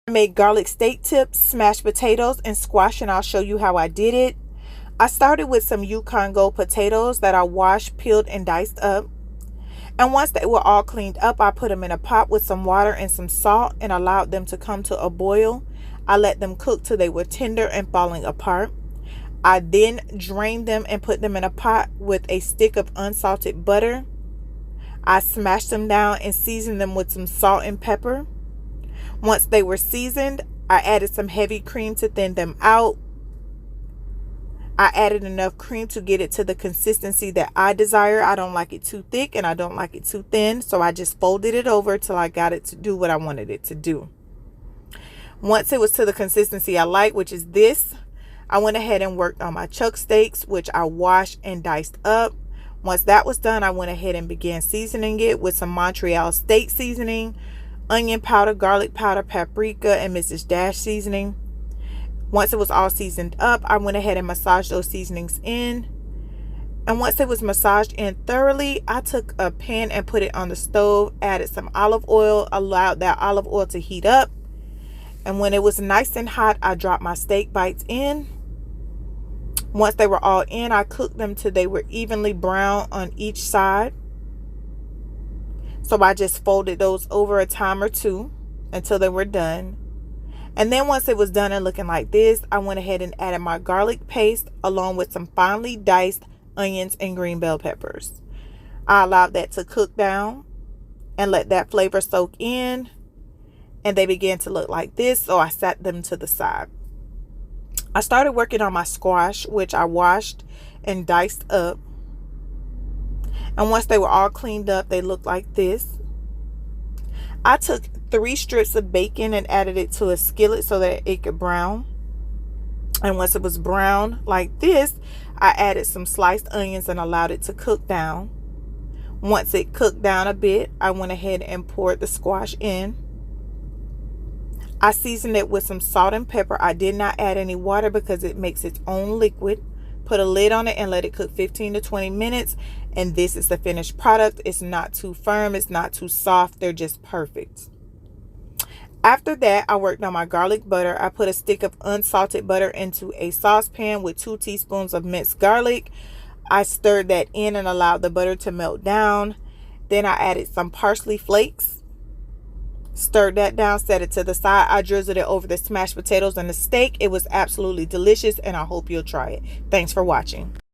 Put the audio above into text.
I made garlic steak tips, smashed potatoes, and squash, and I'll show you how I did it. I started with some Yukon Gold potatoes that I washed, peeled, and diced up. And once they were all cleaned up, I put them in a pot with some water and some salt and allowed them to come to a boil. I let them cook till they were tender and falling apart. I then drained them and put them in a pot with a stick of unsalted butter. I smashed them down and seasoned them with some salt and pepper. Once they were seasoned, I added some heavy cream to thin them out. I added enough cream to get it to the consistency that I desire. I don't like it too thick and I don't like it too thin, so I just folded it over till I got it to do what I wanted it to do. Once it was to the consistency I like, which is this, I went ahead and worked on my chuck steaks, which I washed and diced up. Once that was done, I went ahead and began seasoning it with some Montreal steak seasoning, onion powder, garlic powder, paprika, and Mrs. Dash seasoning. Once it was all seasoned up, I went ahead and massaged those seasonings in. And once it was massaged in thoroughly, I took a pan and put it on the stove, added some olive oil, allowed that olive oil to heat up. And when it was nice and hot, I dropped my steak bites in. Once they were all in, I cooked them till they were evenly brown on each side. So I just folded those over a time or two until they were done. And then once it was done and looking like this, I went ahead and added my garlic paste along with some finely diced onions and green bell peppers. I allowed that to cook down and let that flavor soak in. And they began to look like this, so I set them to the side. I started working on my squash, which I washed and diced up. And once they were all cleaned up, they looked like this. I took 3 strips of bacon and added it to a skillet so that it could brown. And once it was brown like this, I added some sliced onions and allowed it to cook down. Once it cooked down a bit, I went ahead and poured the squash in. I seasoned it with some salt and pepper. I did not add any water because it makes its own liquid. Put a lid on it and let it cook 15 to 20 minutes. And this is the finished product. It's not too firm. It's not too soft. They're just perfect. After that, I worked on my garlic butter. I put a stick of unsalted butter into a saucepan with 2 teaspoons of minced garlic. I stirred that in and allowed the butter to melt down. Then I added some parsley flakes. Stirred that down, set it to the side. I drizzled it over the smashed potatoes and the steak. It was absolutely delicious and I hope you'll try it. Thanks for watching.